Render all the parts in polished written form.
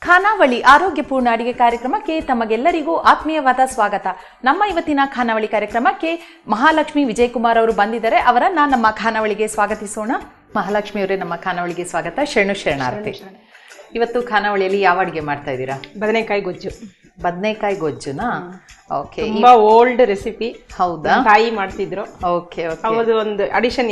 ಖಾನಾವಳಿ ಆರೋಗ್ಯಪೂರ್ಣ ಅಡಿಗೆ ಕಾರ್ಯಕ್ರಮಕ್ಕೆ ತಮಗೆಲ್ಲರಿಗೂ ಆತ್ಮೀಯವಾದ ಸ್ವಾಗತ. ನಮ್ಮ ಇವತ್ತಿನ ಖಾನಾವಳಿ ಕಾರ್ಯಕ್ರಮಕ್ಕೆ ಮಹಾಲಕ್ಷ್ಮಿ ವಿಜಯಕುಮಾರ್ ಅವರು ಬಂದಿದ್ದಾರೆ. ಅವರನ್ನ ನಮ್ಮ ಖಾನಾವಳಿಗೆ ಸ್ವಾಗತಿಸೋಣ. ಮಹಾಲಕ್ಷ್ಮಿ ಅವರೇ, ನಮ್ಮ ಖಾನಾವಳಿಗೆ ಸ್ವಾಗತ. ಶರಣಾರ್ಥಿ. ಇವತ್ತು ಖಾನಾವಳಿಯಲ್ಲಿ ಯಾವ ಅಡಿಗೆ ಮಾಡ್ತಾ ಇದ್ದೀರಾ? ಬದನೆಕಾಯಿ ಗೊಜ್ಜು. ಬದನೆಕಾಯಿ ಗೊಜ್ಜುನಾ? ಓಕೆ. ತುಂಬಾ ಓಲ್ಡ್ ರೆಸಿಪಿ. ಹೌದಾ? ತಾಯಿ ಮಾಡ್ತಿದ್ರು. ಓಕೆ. ಹೌದು, ಒಂದು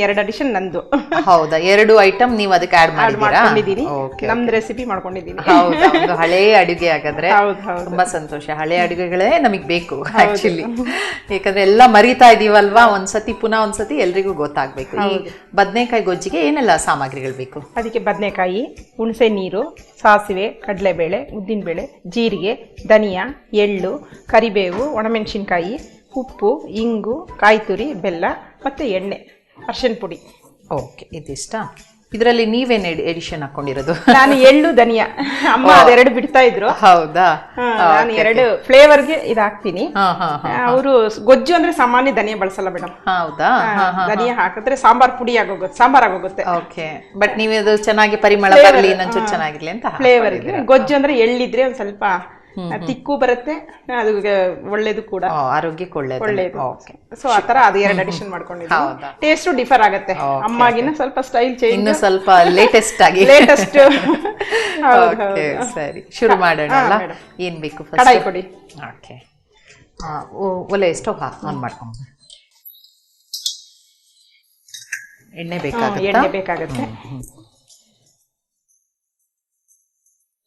ಎರಡು ಅಡಿಷನ್ ನಂದು. ಹೌದಾ? 2 ಐಟಮ್ ನೀವು ಅದಕ್ಕೆ ಆಡ್ ಮಾಡ್ಕೊಂಡಿದ್ದೀನಿ. ನಮ್ದು ರೆಸಿಪಿ ಮಾಡ್ಕೊಂಡಿದ್ದೀನಿ. ಹೌದಾ? ಒಂದು ಹಳೆ ಅಡುಗೆ ಹಾಗಾದ್ರೆ ತುಂಬಾ ಸಂತೋಷ. ಹಳೆ ಅಡುಗೆಗಳೇ ನಮಗ್ ಬೇಕು ಆಕ್ಚುಲಿ, ಯಾಕಂದ್ರೆ ಎಲ್ಲ ಮರಿತಾ ಇದೀವಲ್ವಾ. ಪುನಃ ಒಂದ್ಸತಿ ಎಲ್ರಿಗೂ ಗೊತ್ತಾಗ್ಬೇಕು. ಈ ಬದನೆಕಾಯಿ ಗೊಜ್ಜಿಗೆ ಏನೆಲ್ಲ ಸಾಮಗ್ರಿಗಳು ಬೇಕು? ಅದಕ್ಕೆ ಬದನೆಕಾಯಿ, ಹುಣಸೆ ನೀರು, ಸಾಸಿವೆ, ಕಡಲೆಬೇಳೆ, ಉದ್ದಿನಬೇಳೆ, ಜೀರಿಗೆ, ಧನಿಯಾ, ಎಳ್ಳು, ಕರಿಬೇವು, ಒಣಮೆಣಸಿನ್ಕಾಯಿ, ಉಪ್ಪು, ಇಂಗು, ಕಾಯಿ ತುರಿ, ಬೆಲ್ಲ ಮತ್ತೆ ಎಣ್ಣೆ, ಅರ್ಶಿನ ಪುಡಿ. ಓಕೆ, ಇದಿಷ್ಟ. ಇದರಲ್ಲಿ ನೀವೇನು ಎಡಿಷನ್ ಹಾಕೊಂಡಿರೋದು? ನಾನು ಎಳ್ಳು, ಧನಿಯಾ. ಅಮ್ಮ ಅದೆರಡು ಬಿಡ್ತಾ ಇದ್ರು. ಹೌದಾ? ನಾನು 2 ಫ್ಲೇವರ್ಗೆ ಇದು ಹಾಕ್ತೀನಿ. ಅವರು ಗೊಜ್ಜು ಅಂದ್ರೆ ಸಾಮಾನ್ಯ ಧನಿಯಾ ಬಳಸಲ್ಲ ಮೇಡಮ್. ಹೌದಾ? ಧನಿಯಾ ಹಾಕಿದ್ರೆ ಸಾಂಬಾರ್ ಪುಡಿ ಆಗೋಗುತ್ತೆ, ಸಾಂಬಾರ್ ಆಗೋಗುತ್ತೆ. ಓಕೆ, ಬಟ್ ನೀವು ಇದು ಚೆನ್ನಾಗಿ ಪರಿಮಳ ಬರಲಿ, ಇನ್ನೊಂಚೂರು ಚೆನ್ನಾಗಿರ್ಲಿ ಅಂತ ಫ್ಲೇವರ್ಗೆ. ಗೊಜ್ಜು ಅಂದ್ರೆ ಎಳ್ಳಿದ್ರೆ ಒಂದ್ ಸ್ವಲ್ಪ ತಿಕ್ಕು ಬರುತ್ತೆ, ಅದು ಒಳ್ಳೇದು ಕೂಡ, ಆರೋಗ್ಯಕ್ಕೆ ಒಳ್ಳೇದು. ಸೊ ಆತರ ಅದು 2 ಅಡಿಷನ್ ಮಾಡ್ಕೊಂಡಿದ್ದೀನಿ. ಟೇಸ್ಟ್ ಡಿಫರ್ ಆಗುತ್ತೆ. ಅಮ್ಮಾಗಿನ ಸ್ವಲ್ಪ ಸ್ಟೈಲ್ ಚೇಂಜ್, ಇನ್ನು ಸ್ವಲ್ಪ ಲೇಟೆಸ್ಟ್ ಆಗಿ. ಸರಿ, ಶುರು ಮಾಡೋಣ. ಏನ್ ಬೇಕು? ಕಡಾಯಿ ಕೊಡಿ. ಓಕೆ, ಒಲೆ ಸ್ಟವ್ ಆನ್ ಮಾಡ್ಕೊಂಡು ಎಣ್ಣೆ ಬೇಕಾಗುತ್ತೆ.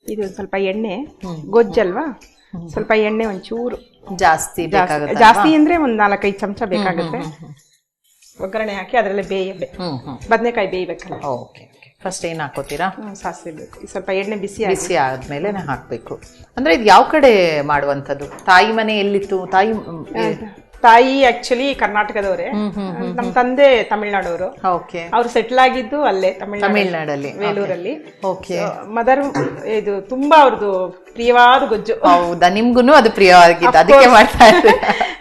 ಇದು ಸ್ವಲ್ಪ ಎಣ್ಣೆ, ಗೊಜ್ಜಲ್ವಾ, ಸ್ವಲ್ಪ ಎಣ್ಣೆ ಒಂಚೂರು ಜಾಸ್ತಿ ಅಂದ್ರೆ ಒಂದ್ 4-5 ಚಮಚ ಬೇಕಾಗುತ್ತೆ. ಒಗ್ಗರಣೆ ಹಾಕಿ ಅದರಲ್ಲೇ ಬದನೆಕಾಯಿ ಬೇಯಬೇಕಲ್ಲ. ಫಸ್ಟ್ ಏನ್ ಹಾಕೋತೀರಾ? ಸಾಸಿವೆ ಬೇಕು. ಸ್ವಲ್ಪ ಎಣ್ಣೆ ಬಿಸಿ ಆದ್ಮೇಲೆ ಹಾಕ್ಬೇಕು. ಅಂದ್ರೆ ಇದು ಯಾವ ಕಡೆ ಮಾಡುವಂತದ್ದು? ತಾಯಿ ಮನೆ ಎಲ್ಲಿತ್ತು? ತಾಯಿ ಆಕ್ಚುಲಿ ಕರ್ನಾಟಕದವರೇ, ನಮ್ ತಂದೆ ತಮಿಳ್ನಾಡವರು. ಅವ್ರು ಸೆಟ್ಲ್ ಆಗಿದ್ದು ಅಲ್ಲೇ ತಮಿಳ್ನಾಡಲ್ಲಿ, ವೇಲೂರಲ್ಲಿ. ಮದರ್ ಇದು ತುಂಬಾ ಅವ್ರದ್ದು ಪ್ರಿಯವಾದ ಗೊಜ್ಜು. ಹೌದಾ? ನಿಮ್ಗುನು ಅದು ಪ್ರಿಯವಾಗಿತ್ತು, ಅದಕ್ಕೆ ಮಾಡ್ತಾ ಇದ್ದೆ.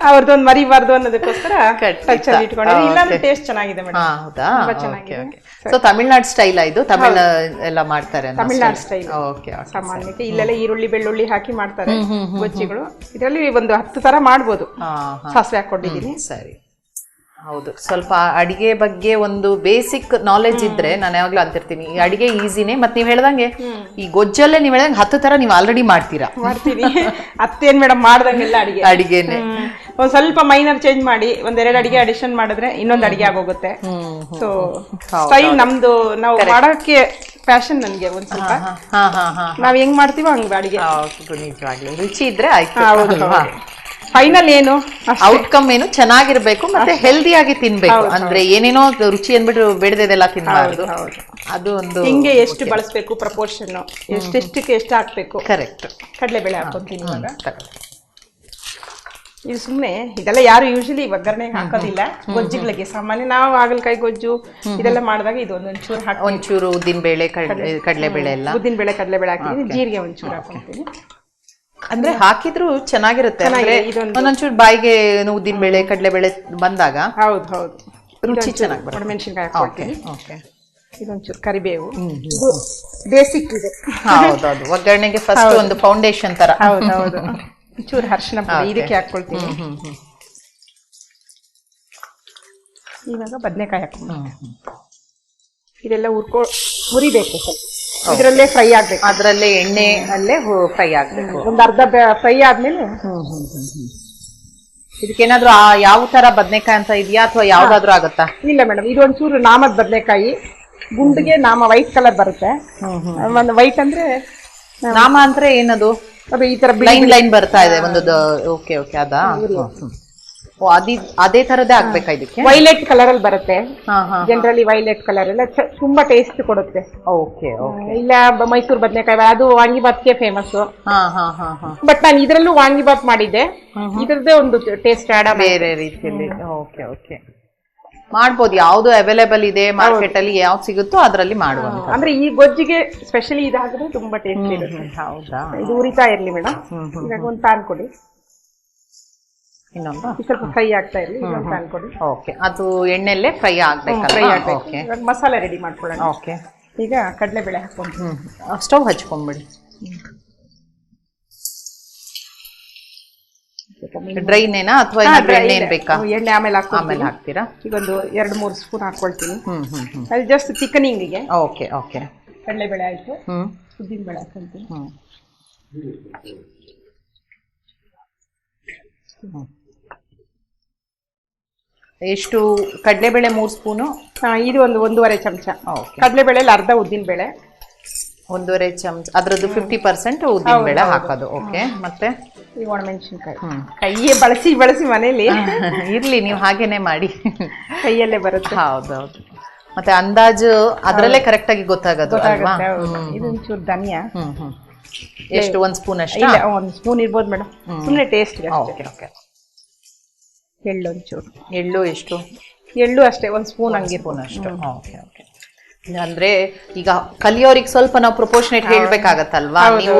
ಅವ್ರದ್ದೊಂದು ಮರಿಬಾರ್ದು ಅನ್ನೋದಕ್ಕೋಸ್ಕರ ಟಚ್ ಅಲ್ಲಿ ಇಟ್ಕೊಂಡಿದ್ದೀನಿ. ಇಲ್ಲಾಂದ್ರೆ ಟೇಸ್ಟ್ ಚೆನ್ನಾಗಿದೆ ಮೇಡಮ್. ಹೌದಾ? ಸೊ ತಮಿಳ್ನಾಡು ಸ್ಟೈಲ್ ಇದು, ತಮಿಳ್ ಎಲ್ಲ ಮಾಡ್ತಾರೆ. ತಮಿಳ್ನಾಡು ಸ್ಟೈಲ್ ಸಾಮಾನ್ಯಕ್ಕೆ ಇಲ್ಲೆಲ್ಲ ಈರುಳ್ಳಿ ಬೆಳ್ಳುಳ್ಳಿ ಹಾಕಿ ಮಾಡ್ತಾರೆ ಗೊಜ್ಜಿಗಳು. ಇದರಲ್ಲಿ ಒಂದು 10 ತರ ಮಾಡ್ಬೋದು. ಸಾಸಿವೆ ಹಾಕೊಂಡಿದ್ದೀನಿ. ಸರಿ, ಹೌದು. ಸ್ವಲ್ಪ ಅಡಿಗೆ ಬಗ್ಗೆ ಒಂದು ಬೇಸಿಕ್ ನಾಲೆಜ್ ಇದ್ರೆ, ನಾನು ಯಾವಾಗ್ಲೂ ಅಂತಿರ್ತೀನಿ, ಈ ಅಡಿಗೆ ಈಸಿನೇ. ಮತ್ತೆ ನೀವ್ ಹೇಳ್ದಂಗೆ ಈ ಗೊಜ್ಜಲ್ಲೇ ನೀವ್ ಹೇಳ್ದಂಗೆ 10 ತರ ನೀವ್ ಆಲ್ರೆಡಿ ಮಾಡ್ತೀನಿ. ಅತ್ತೇನ್ ಮೇಡಮ್ ಮಾಡ್ದಂಗೆಲ್ಲ ಅಡಿಗೆನೆ. ಒಂದ್ ಸ್ವಲ್ಪ ಮೈನರ್ ಚೇಂಜ್ ಮಾಡಿ 1-2 ಅಡಿಗೆ ಅಡಿಷನ್ ಮಾಡಿದ್ರೆ ಇನ್ನೊಂದು ಅಡಿಗೆ ಆಗೋಗುತ್ತೆ. ಸೊ ಸ್ಟೈಲ್ ನಮ್ದು, ನಾವು ಮಾಡೋಕೆ ಫ್ಯಾಷನ್ ನನ್ಗೆ ಒಂದ್ ಸ್ವಲ್ಪ. ನಾವ್ ಹೆಂಗ್ ಮಾಡ್ತೀವೋ ಹಂಗ ಅಡಿಗೆ. ರುಚಿ ಇದ್ರೆ ಆಯ್ತು. ಫೈನಲ್ ಏನು ಔಟ್ಕಮ್ ಏನು ಚೆನ್ನಾಗಿರ್ಬೇಕು, ಮತ್ತೆ ಹೆಲ್ದಿಯಾಗಿ ತಿನ್ಬೇಕು. ಅಂದ್ರೆ ಏನೇನೋ ರುಚಿ ಅಂದ್ಬಿಟ್ಟು ಬೇಡದೆಲ್ಲ ತಿನ್ಬಾರ್ದು. ಅದು ಒಂದು ಹಿಂಗೆ ಎಷ್ಟು ಬಳಸ್ಬೇಕು, ಪ್ರಪೋರ್ಷನ್ ಎಷ್ಟೆಷ್ಟಕ್ಕೆ ಎಷ್ಟು ಹಾಕ್ಬೇಕು. ಕರೆಕ್ಟ್. ಕಡಲೆಬೇಳೆ ಹಾಕೊಂತೀನಿ ಇವಾಗ. ಇದು ಸುಮ್ನೆ ಇದೆಲ್ಲ ಯಾರು ಯೂಶಲಿ ಒಗ್ಗರಣೆ ಹಾಕೋದಿಲ್ಲ ಗೊಜ್ಜುಗಳಿಗೆ. ಸಾಮಾನ್ಯ ನಾವು ಹಾಗಲಕಾಯಿ ಗೊಜ್ಜು ಇದೆಲ್ಲ ಮಾಡಿದಾಗ ಇದು ಒಂಚೂರು ಉದ್ದಿನಬೇಳೆ, ಕಡಲೆಬೇಳೆ ಎಲ್ಲ, ಉದ್ದಿನಬೇಳೆ ಕಡಲೆಬೇಳೆ ಹಾಕಿದ್ದೀನಿ. ಜೀರಿಗೆ ಒಂಚೂರು ಹಾಕೊಂತೀನಿ. ಅಂದ್ರೆ ಹಾಕಿದ್ರು ಚೆನ್ನಾಗಿರುತ್ತೆ. ಒಂದೊಂಚೂರು ಬಾಯಿಗೆ ಉದ್ದಿನಬೇಳೆ ಕಡಲೆಬೇಳೆ ಬಂದಾಗ ಹೌದು ರುಚಿ ಚೆನ್ನಾಗಿ ಬರುತ್ತೆ. ಒಣಮೆಣಸಿನ್ಕಾಯಿ ಹಾಕ್ತೀನಿ. ಇದೊಂಚೂರು ಕರಿಬೇವು, ಬೇಸಿಕ್ ಇದೆ. ಹೌದೌದು, ಒಗ್ಗರಣೆಗೆ ಫಸ್ಟ್ ಒಂದು ಫೌಂಡೇಶನ್ ತರ. ಹೌದೌದು. ಒಂಚೂರು ಅರಿಶಿನ ಪುಡಿ ಇದಕ್ಕೆ ಹಾಕೊಳ್ತೀನಿ. ಇವಾಗ ಬದನೆಕಾಯಿ ಹಾಕೊಂಡು ಇದೆಲ್ಲ ಹುರಿಬೇಕು. ಇದರಲ್ಲೇ ಫ್ರೈ ಆಗ್ಬೇಕು. ಅದರಲ್ಲೇ ಎಣ್ಣೆ ಅಲ್ಲೇ ಫ್ರೈ ಆಗ್ಬೇಕು. ಒಂದು ಅರ್ಧ ಫ್ರೈ ಆದ್ಮೇಲೆ ಇದಕ್ಕೇನಾದ್ರೂ ಯಾವ ತರ ಬದನೆಕಾಯಿ ಅಂತ ಇದೆಯಾ ಅಥವಾ ಯಾವ್ದಾದ್ರು ಆಗುತ್ತಾ? ಇಲ್ಲ ಮೇಡಮ್, ಇದು ಒಂಚೂರು ನಾಮದ ಬದನೆಕಾಯಿ. ಗುಂಡಿಗೆ ನಾಮ ವೈಟ್ ಕಲರ್ ಬರುತ್ತೆ. ಒಂದು ವೈಟ್ ಅಂದ್ರೆ ನಾಮ ಅಂದ್ರೆ ಏನದು? ಅದು ಈ ತರ ಲೈನ್ ಬರ್ತಾ ಇದೆ ಒಂದು. ಓಕೆ, ಅದಾ? ಅದೇ ತರದೇ ಆಗ್ಬೇಕಾ ಇದಕ್ಕೆ? ವೈಲೆಟ್ ಕಲರ್ ಅಲ್ಲಿ ಬರುತ್ತೆ. ಜನರಲಿ ವೈಲೆಟ್ ಕಲರ್ ಎಲ್ಲ ತುಂಬಾ ಟೇಸ್ಟ್ ಕೊಡುತ್ತೆ. ಇಲ್ಲ ಮೈಸೂರು ಬದನೆಕಾಯಿ ಅದು ವಾಂಗಿಬಾತ್ಗೆ ಫೇಮಸ್. ಬಟ್ ನಾನು ಇದ್ರಲ್ಲೂ ವಾಂಗಿಬಾತ್ ಮಾಡಿದ್ದೆ. ಇದ್ರದ್ದೇ ಒಂದು ಟೇಸ್ಟ್ ಬೇರೆ ರೀತಿಯಲ್ಲಿ. ಓಕೆ, ಮಾಡ್ಬೋದು. ಯಾವ್ದು ಅವೈಲೇಬಲ್ ಇದೆ ಮಾರ್ಕೆಟ್ ಅಲ್ಲಿ, ಯಾವ್ದು ಸಿಗುತ್ತೋ ಅದ್ರಲ್ಲಿ ಮಾಡುವ. ಅಂದ್ರೆ ಈ ಗೊಜ್ಜಿಗೆ ಸ್ಪೆಷಲಿ ಇದಾದ್ರೆ ತುಂಬಾ ಟೇಸ್ಟ್ ಇರುತ್ತೆ. ಹೌದಾ? ಇದು ಉರಿತಾ ಇರ್ಲಿ ಮೇಡಮ್. ಇವಾಗ ಒಂದು ಪ್ಯಾನ್ ಕೊಡಿ. ಇನ್ನೊಂದು ಸ್ವಲ್ಪ ಫ್ರೈ ಆಗ್ತಾ ಇರಲಿ. ಇನ್ನೊಂದು ಪ್ಯಾನ್ ಕೊಡಿ. ಓಕೆ, ಅದು ಎಣ್ಣೆಲ್ಲೇ ಫ್ರೈ ಆಗ್ಬೇಕಲ್ಲ? ಇವಾಗ ಮಸಾಲೆ ರೆಡಿ ಮಾಡ್ಕೊಳ್ಳೋಣ. ಓಕೆ, ಈಗ ಕಡಲೆಬೇಳೆ ಹಾಕೊಂಡು ಸ್ಟವ್ ಹಚ್ಕೊಂಡ್ಬಿಡಿ. ಡ್ರೈನೇನಾ ಅಥವಾ ಎಣ್ಣೆ ಏನ್ ಬೇಕಾ? ಎಣ್ಣೆ ಆಮೇಲೆ ಹಾಕ್ತೀರಾ? ಈಗ ಒಂದು 2-3 ಸ್ಪೂನ್ ಹಾಕೊಳ್ತೀನಿ. ಹ್ಮ್. ಅದು ಜಸ್ಟ್ ಥಿಕ್ಕನಿಂಗಿಗೆ. ಓಕೆ. ಕಡಲೆಬೇಳೆ ಆಯ್ತು, ಉದ್ದಿನ ಬೇಳೆ ಹಾಕೊಳ್ತೀನಿ. ಎಷ್ಟು ಕಡಲೆಬೇಳೆ? 3 ಸ್ಪೂನು. ಇದು ಒಂದು 1.5 ಚಮಚ ಕಡಲೆಬೇಳೆಲಿ ಅರ್ಧ ಉದ್ದಿನ ಬೇಳೆ, 1.5 ಚಮಚ ಅದ್ರದ್ದು 50% ಉದ್ದಿನ ಬೇಳೆ ಹಾಕೋದು. ಓಕೆ. ಮತ್ತೆ ಈ ಒಣಮೆಣಸಿನ್ಕಾಯಿ ಕೈಯೇ ಬಳಸಿ ಮನೇಲಿ ಇರ್ಲಿ, ನೀವು ಹಾಗೇನೆ ಮಾಡಿ, ಕೈಯಲ್ಲೇ ಬರುತ್ತೆ. ಹೌದೌದು. ಮತ್ತೆ ಅಂದಾಜು ಅದ್ರಲ್ಲೇ ಕರೆಕ್ಟ್ ಆಗಿ ಗೊತ್ತಾಗೋದು ಅಲ್ವಾ? ಇದೊಂಚೂರು ಧನಿಯಾ. ಎಷ್ಟು? 1 ಸ್ಪೂನ್ ಅಷ್ಟೇ? 1 ಸ್ಪೂನ್ ಇರ್ಬೋದು ಮೇಡಮ್, ಸುಮ್ಮನೆ ಟೇಸ್ಟ್. ಓಕೆ. ಎಳ್ಳು ಒಂಚೂರು. ಎಳ್ಳು ಎಷ್ಟು? ಎಳ್ಳು ಅಷ್ಟೇ 1 ಸ್ಪೂನ್ ಸ್ಪೂನ್ ಅಷ್ಟು. ಓಕೆ. ಅಂದ್ರೆ ಈಗ ಕಲಿಯೋರಿಗೆ ಸ್ವಲ್ಪ ನಾವು ಪ್ರಪೋರ್ಷನೇಟ್ ಹೇಳ್ಬೇಕಾಗತ್ತಲ್ವಾ? ನೀವು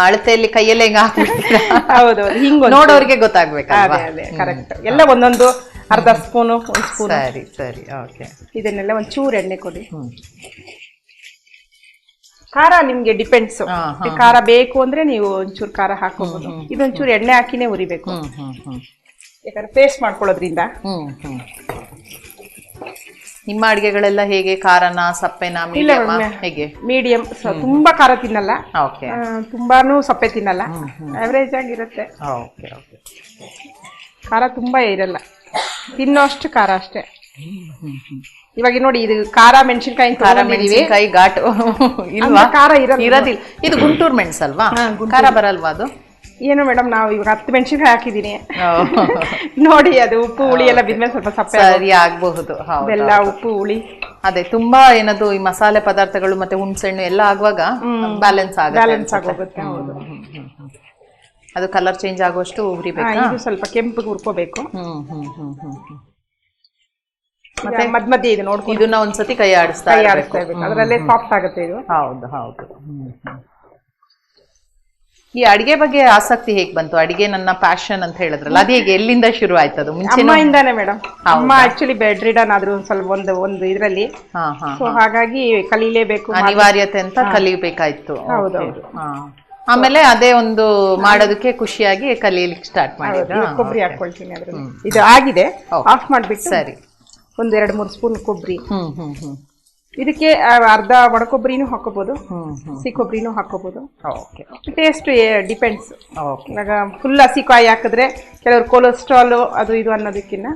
ಅಳತೆಯಲ್ಲಿ ಕೈಯಲ್ಲೇ ಹೆಂಗ ಹಾಕ್ಬಿಡ್ತೀರಾ? ಹೌದೌದು, ಹಿಂಗ ನೋಡೋರಿಗೆ ಗೊತ್ತಾಗ್ಬೇಕಲ್ವಾ? ಕರೆಕ್ಟ್. ಎಲ್ಲ ಒಂದೊಂದು ಅರ್ಧ ಸ್ಪೂನು, 1 ಸ್ಪೂನ್. ಸರಿ. ಓಕೆ. ಇದನ್ನೆಲ್ಲ ಒಂಚೂರು ಎಣ್ಣೆ ಕೊಡಿ. ಖಾರ ನಿಮ್ಗೆ ಡಿಪೆಂಡ್ಸ್. ಖಾರ ಬೇಕು ಅಂದ್ರೆ ನೀವು ಒಂಚೂರು ಖಾರ ಹಾಕೋಬಹುದು. ಇದೊಂಚೂರು ಎಣ್ಣೆ ಹಾಕಿನೇ ಉರಿಬೇಕು, ಯಾಕಂದ್ರೆ ಪೇಸ್ಟ್ ಮಾಡ್ಕೊಳ್ಳೋದ್ರಿಂದ. ನಿಮ್ಮ ಅಡಿಗೆಗಳೆಲ್ಲ ಹೇಗೆ? ಖಾರನ, ಸಪ್ಪೆನ, ಹೇಗೆ? ಮೀಡಿಯಂ. ತುಂಬಾ ಖಾರ ತಿನ್ನಲ್ಲ, ಓಕೆ. ತುಂಬಾನು ಸಪ್ಪೆ ತಿನ್ನಲ್ಲ, ಅವರೇಜ್ ಆಗಿರುತ್ತೆ. ಖಾರ ತುಂಬಾ ಇರಲ್ಲ, ತಿನ್ನೋ ಅಷ್ಟು ಖಾರ ಅಷ್ಟೇ. ಇವಾಗ ನೋಡಿ, ಇದು ಖಾರ ಮೆಣಸಿನ್ಕಾಯಿ ಘಾಟು ಇಲ್ವಾ? ಖಾರ ಇರೋದಿಲ್ಲ. ಇದು ಗುಂಟೂರು ಮೆಣಸಲ್ವಾ? ಖಾರ ಬರಲ್ವಾ ಅದು? ಏನು ಮೇಡಮ್, ನಾವು ಇವಾಗ 10 ಮೆಣಸಿನ್ಕಾಯಿ ಹಾಕಿದೀನಿ ನೋಡಿ. ಅದು ಉಪ್ಪು ಹುಳಿ ಎಲ್ಲ ಬಿದ್ಮೇಲೆ ಸ್ವಲ್ಪ ಸಪ್ಪೆ ಸರಿ ಆಗಬಹುದು. ಬೆಲ್ಲ, ಉಪ್ಪು, ಹುಳಿ, ಅದೇ ತುಂಬಾ ಏನದು ಈ ಮಸಾಲೆ ಪದಾರ್ಥಗಳು ಮತ್ತೆ ಹುಣಸೆಹಣ್ಣು ಎಲ್ಲ ಆಗುವಾಗ ಬ್ಯಾಲೆನ್ಸ್ ಆಗೋಗುತ್ತೆ. ಅದು ಕಲರ್ ಚೇಂಜ್ ಆಗುವಷ್ಟು ಹುರಿಬೇಕು. ಇದು ಸ್ವಲ್ಪ ಕೆಂಪು ಹುರ್ಕೋಬೇಕು. ಮತ್ತೆ ಮಧ್ಯ ಇದು ನೋಡ್ಕೊಂಡು ಇದನ್ನ ಒಂದ್ಸತಿ ಕೈ ಆಡಿಸ್ತಾ ಇರ್ಬೇಕು, ಅದರಲ್ಲೇ ಸಾಫ್ಟ್ ಆಗುತ್ತೆ ಇದು. ಹೌದು. ಈ ಅಡಿಗೆ ಬಗ್ಗೆ ಆಸಕ್ತಿ ಹೇಗ್ ಬಂತು? ಅಡಿಗೆ ನನ್ನ ಪ್ಯಾಷನ್ ಅಂತ ಹೇಳಿದ್ರಲ್ಲ, ಅದು ಹೇಗೆ, ಎಲ್ಲಿಂದ ಶುರು ಆಯ್ತದು? ಅಮ್ಮಯಿಂದಾನೆ ಮೇಡಮ್. ಅಮ್ಮ ಆಕ್ಚುಲಿ ಬೆಡ್ ರಿಡನ್ ಆದ್ರು ಸ್ವಲ್ಪ ಒಂದು ಇದ್ರಲ್ಲಿ, ಸೊ ಹಾಗಾಗಿ ಕಲೀಲೇಬೇಕು, ಅನಿವಾರ್ಯತೆ ಅಂತ ಕಲಿಬೇಕಾಯ್ತು. ಆಮೇಲೆ ಅದೇ ಒಂದು ಮಾಡೋದಕ್ಕೆ ಖುಷಿಯಾಗಿ ಕಲಿಯಲಿಕ್ಕೆ ಸ್ಟಾರ್ಟ್ ಮಾಡಿದ್ರು. ಕೊಬ್ಬರಿ ಹಾಕೊಳ್ತೀನಿ ಅದ್ರಲ್ಲಿ. ಇದು ಆಗಿದೆ, ಆಫ್ ಮಾಡ್ಬಿಟ್ಟು ಸರಿ 1-2-3 ಸ್ಪೂನ್ ಕೊಬ್ಬರಿ. ಇದಕ್ಕೆ ಅರ್ಧ ಒಣ ಕೊಬ್ಬರಿನೂ ಹಾಕೋಬಹುದು, ಹಸಿ ಕೊಬ್ಬರಿನೂ ಹಾಕೋಬಹುದು. Taste depends. ಇವಾಗ ಫುಲ್ ಹಸಿ ಕಾಯಿ ಹಾಕಿದ್ರೆ ಕೆಲವರು ಕೊಲೆಸ್ಟ್ರಾಲ್ ಅದು ಇದು ಅನ್ನೋದಕ್ಕಿಂತ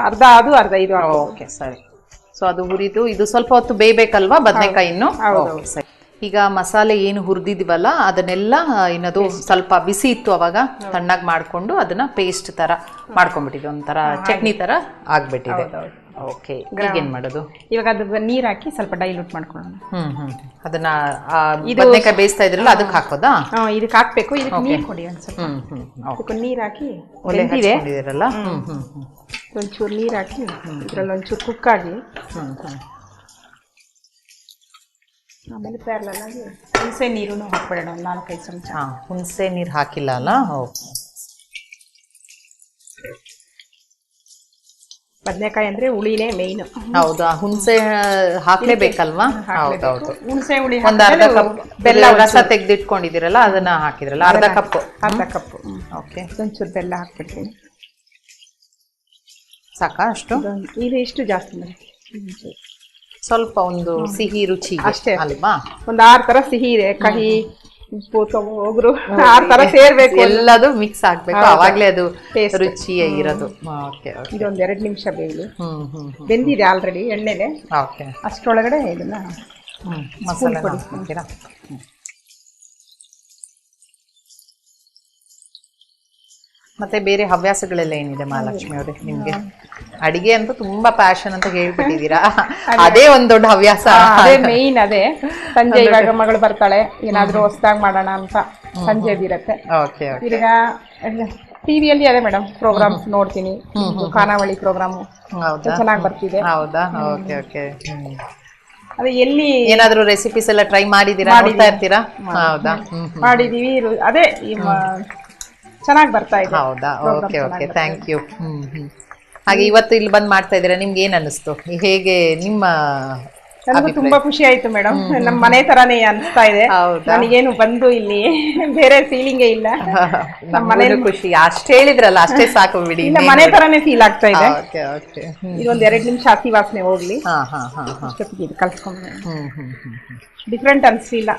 ಅರ್ಧ ಅದು ಅರ್ಧ ಇದು. ಓಕೆ, ಸರಿ. ಸೊ ಅದು ಹುರಿದು ಇದು ಸ್ವಲ್ಪ ಹೊತ್ತು ಬೇಯಬೇಕಲ್ವಾ ಬದನೆಕಾಯಿ ಇನ್ನು? ಸರಿ. ಈಗ ಮಸಾಲೆ ಏನು ಹುರಿದಿದ್ವಲ್ಲ ಅದನ್ನೆಲ್ಲ ಏನದು ಸ್ವಲ್ಪ ಬಿಸಿ ಇತ್ತು ಅವಾಗ ತಣ್ಣಗೆ ಮಾಡ್ಕೊಂಡು ಅದನ್ನ ಪೇಸ್ಟ್ ತರ ಮಾಡ್ಕೊಂಡ್ಬಿಟ್ಟಿದೆ, ಒಂಥರ ಚಟ್ನಿ ತರ ಆಗ್ಬಿಟ್ಟಿದೆ. ಓಕೆ. ಈಗೇನ್ ಮಾಡೋದು? ಇವಾಗ ಅದು ನೀರ್ ಹಾಕಿ ಸ್ವಲ್ಪ ಡೈಲ್ಯೂಟ್ ಮಾಡ್ಕೊಳ್ಳೋಣ. ಅದನ್ನ ಬದನೆಕಾಯಿ ಬೇಯಿಸ್ತಾ ಇದ್ರಲ್ಲ ಅದಕ್ಕೆ ಹಾಕೋದಾ? ಇದಕ್ಕೆ ಹಾಕ್ಬೇಕು. ಇದಕ್ಕೆ ನೀರ್ ಕೊಡಿ ಒಂದ್ ಸ್ವಲ್ಪ. ನೀರ್ ಹಾಕಿ ಬೆಂದಿರಲ್ಲ, ಒಂಚೂರು ನೀರ್ ಹಾಕಿ ಇದ್ರಲ್ಲಿ ಒಂಚೂರು ಕುಕ್ ಆಗಿ, ಆಮೇಲೆ ಪ್ಯಾರಲಾಗಿ ಹುಣಸೆ ನೀರು ಹಾಕ್ಬಿಡೋಣ, 4-5 ಚಮಚ. ಹುಣಸೆ ನೀರು ಹಾಕಿಲ್ಲ ಅಲ್ಲ? ಬದನೆಕಾಯಿ ಅಂದ್ರೆ ಹುಳಿನೇ ಮೇಯ್ನ್. ಹೌದಾ? ಹುಣಸೆ ಹಾಕ್ಲೇಬೇಕಲ್ವಾ? ಹೌದೌದು. ಹುಣಸೆ ಹುಳಿ ಒಂದು ಅರ್ಧ ಕಪ್ ಬೆಲ್ಲ ರಸ ತೆಗೆದಿಟ್ಕೊಂಡಿದ್ದೀರಲ್ಲ ಅದನ್ನ ಹಾಕಿದ್ರಲ್ಲ, ಅರ್ಧ ಕಪ್. ಓಕೆ. ಒಂಚೂರು ಬೆಲ್ಲ ಹಾಕ್ಬಿಡ್ತೀನಿ. ಸಾಕಾ ಅಷ್ಟು? ಇದು ಎಷ್ಟು ಜಾಸ್ತಿ ಮಾಡಿ, ಸ್ವಲ್ಪ ಒಂದು ಸಿಹಿ ರುಚಿ ಅಷ್ಟೇ ಅಲ್ವಾ? ಒಂದು 6 ತರ ಸಿಹಿ ಇದೆ, ಕಹಿ, ಉಪ್ಪು, ಹೋಗ್ರು 6 ತರ ಸೇರ್ಬೇಕು, ಎಲ್ಲದು ಮಿಕ್ಸ್ ಆಗ್ಬೇಕು, ಅವಾಗ್ಲೇ ಅದು ರುಚಿ ಇರೋದು. ಇದೊಂದು 2 ನಿಮಿಷ ಬೇಯಲಿ. ಬೆಂದಿದೆ ಆಲ್ರೆಡಿ ಎಣ್ಣೆಲೆ. ಅಷ್ಟರೊಳಗಡೆ ಇದನ್ನ ಮಸಾಲೆ ಹಾಕ್ತೀರಾ? ಮತ್ತೆ ಬೇರೆ ಹವ್ಯಾಸಗಳೆಲ್ಲ ಏನಿದೆ ಮಹಾಲಕ್ಷ್ಮಿ ಅವರೇ ನಿಮ್ಗೆ? ಅಡಿಗೆ ಅಂತೂ ತುಂಬಾ ಪ್ಯಾಷನ್ ಅಂತ ಹೇಳ್ಬಿಟ್ಟಿದ್ದೀರಾ, ಅದೇ ಒಂದ್ ದೊಡ್ಡ ಹವ್ಯಾಸ. ಅದೇ ಮೇಯ್ನ್. ಅದೇ ಸಂಜೆ ಇವಾಗ ಮಗಳು ಬರ್ತಾಳೆ, ಏನಾದ್ರೂ ಹೊಸದಾಗಿ ಮಾಡೋಣ ಅಂತ ಸಂಜೆದಿರತ್ತೆ. ಈಗ ಟಿವಿಯಲ್ಲಿ ಅದೇ ಮೇಡಮ್ ಪ್ರೋಗ್ರಾಮ್ಸ್ ನೋಡ್ತೀನಿ, ಖಾನಾವಳಿ ಪ್ರೋಗ್ರಾಮ್ ಚೆನ್ನಾಗಿ ಬರ್ತಿದೆ. ಹೌದಾ? Okay okay. ಅದೇ ಎಲ್ಲಿ ಏನಾದ್ರೂ ರೆಸಿಪೀಸ್ ಎಲ್ಲ ಟ್ರೈ ಮಾಡಿದೀರಾ? ಮಾಡ್ತಾ ಇರ್ತೀರಾ? ಹೌದಾ? ಮಾಡಿದೀವಿ. ಅದೇ ಚೆನ್ನಾಗಿ ಬರ್ತಾ ಇದೆ. ಹೌದಾ? Okay okay, thank you. ಹಾಗೆ ಇವತ್ತು ಇಲ್ಲಿ ಬಂದು ಮಾಡ್ತಾ ಇದ್ದೀರಾ, ನಿಮ್ಗೆ ಏನ್ ಅನ್ನಿಸ್ತು? ಹೇಗೆ ನಿಮ್ಮ ನನಗೂ ತುಂಬಾ ಖುಷಿ ಆಯ್ತು ಮೇಡಮ್. ನಮ್ಮ ಮನೆ ತರಾನೇ ಅನಿಸ್ತಾ ಇದೆ. ನನಗೇನು ಬಂದು ಇಲ್ಲಿ ಬೇರೆ ಫೀಲಿಂಗೇ ಇಲ್ಲ. ನಮ್ಮ ಮನೇಲಿ ಖುಷಿ ಅಷ್ಟೇ ಹೇಳಿದ್ರಲ್ಲ, ಅಷ್ಟೇ ಸಾಕು ಬಿಡಿ. ಇಲ್ಲ, ಮನೆ ತರಾನೇ ಫೀಲ್ ಆಗ್ತಾ ಇದೆ. ಇದೊಂದ್ 2 ನಿಮಿಷ ಹಸಿ ವಾಸನೆ ಹೋಗ್ಲಿ, ಇದು ಕಲ್ಸ್ಕೊಂಡ್ರೆ ಡಿಫ್ರೆಂಟ್ ಅನ್ಸಿಲ್ಲ.